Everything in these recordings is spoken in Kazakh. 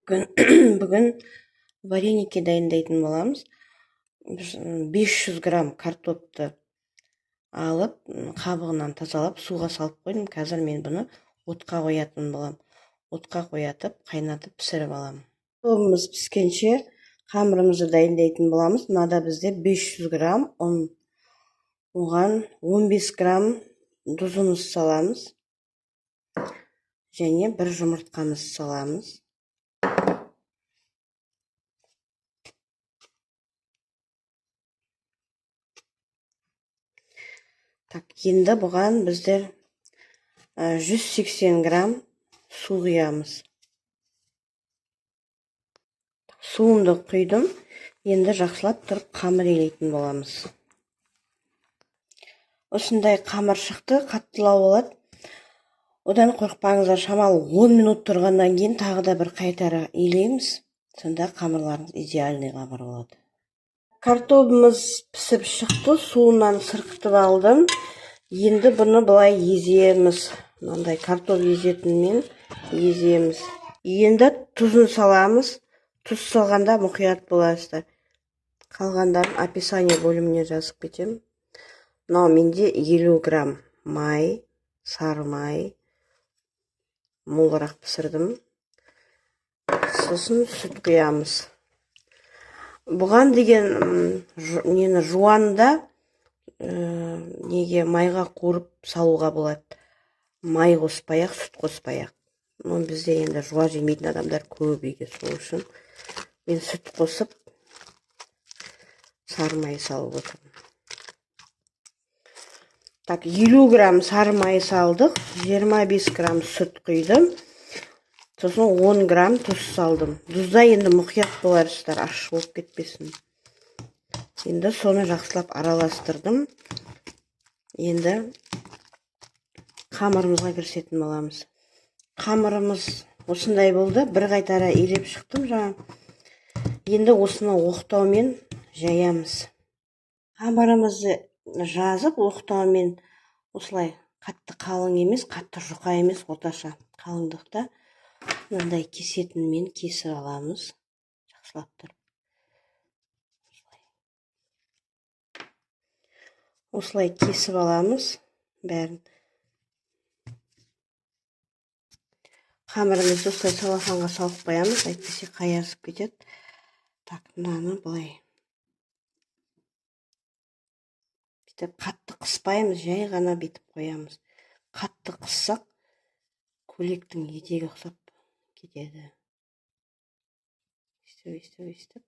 Бүгін вареники дайындайтын боламыз. 500 грамм картопты алып, қабығынан тазалап, суға салып қойдым. Қазір мен бұны отқа қоятын болам. Отқа қоятып, қайнатып пісіріп алам. Картопымыз піскенше қамырымызды дайындайтын боламыз. Мынада бізде 500 грамм ұн, оған 15 грамм тұзымыз саламыз. Және бір жұмыртқамыз саламыз. Енді бұған біздер 180 грамм су құямыз. Суымды құйдым. Енді жақсылап тұрып қамыр илейтін боламыз. Осындай қамыр шықты, қаттылау болады. Одан қорықпаңыздар, шамалы 10 минут тұрғаннан кейін тағы да бір қайтара илейміз. Сонда қамырларымыз идеальный қамыр болады. Картопымыз пісіп шықты, суынан сырқытып алдым. Енді бұны былай еземіз. Мынандай картоп езетінмен еземіз. Енді тұзын саламыз. Тұз салғанда мұқият боласыздар. Қалғандарын описание бөліміне жазып кетем. Мынау менде 50 грамм май, сары май, молырақ пісірдім. Сосын сүт құямыз. Бұған деген нені жуанда неге майға қуырып салуға болады. Май қоспай-ақ, сүт қоспай-ақ. Бізде енді жуа жемейтін адамдар көп үйде, сол үшін мен сүт қосып сары май салып отырмын. 50 грамм сары май салдық, 25 грамм сүт құйдым, сосын 10 грамм тұз салдым. Тұзда енді мұқият боларсыздар, ащы болып кетпесін. Енді соны жақсылап араластырдым. Енді қамырымызға кірісетін боламыз. Қамырымыз осындай болды, бір қайтара илеп шықтым жаңа. Енді осыны оқтаумен жаямыз. Қамырымызды жазып, оқтаумен осылай қатты қалың емес, қатты жұқа емес, орташа қалыңдықта мынандай кесетінмен кесіп аламыз. Жақсылап тұрып. Осылай кесіп аламыз бәрін. Қамырымызды осылай салафанға салып қоямыз, әйтпесе қаясып кетеді. Мынаны былай. Қатты қыспаймыз, жай ғана бетіп қоямыз. Қатты қыссақ, көйлектің етегі ұқсап кетеді. Өстіп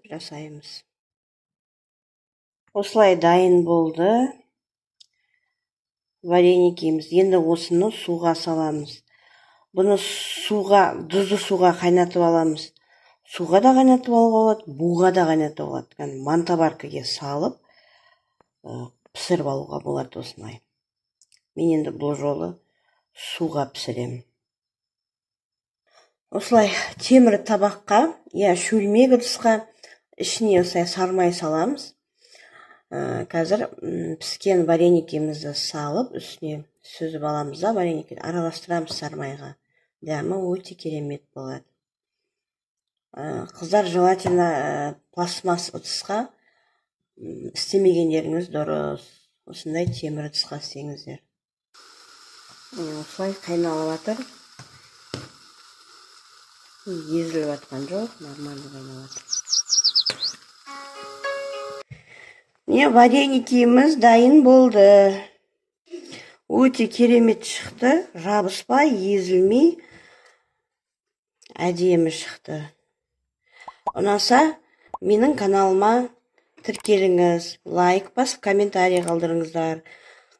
жасаймыз. Осылай дайын болды вареникіміз. Енді осыны суға саламыз. Бұны тұзды суға қайнатып аламыз. Суға да қайнатып алуға болады, буға да қайнатып алады. Мантабаркаға салып, пісіріп алуға болады осынай. Мен енді бұл жолы суға пісірем. Осылай темір табаққа, шөлмек ыдысқа ішіне осылай сары май саламыз. Қазір піскен вареникімізді салып, үстіне сүзіп аламыз да, вареникті араластырамыз сары майға. Дәмі өте керемет болады. Қыздар желательно пластмасс ыдысқа істемегендеріңіз дұрыс. Осындай темір ыдысқа істеңіздер. Осылай қайналып жатыр. Езіліп жатқан жоқ, нормально қайналып жатыр. Вареникіміз дайын болды. Өте керемет шықты, жабыспай, езілмей, әдемі шықты. Ұнаса, менің каналыма тіркеліңіз, лайк басып, комментарий қалдырыңыздар.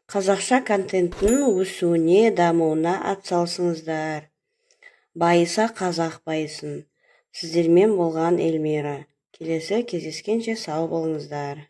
Қазақша контенттің өсуіне, дамуына атсалысыңыздар. Байыса қазақ байысын. Сіздермен болған Эльмира. Келесі кездескенше сау болыңыздар.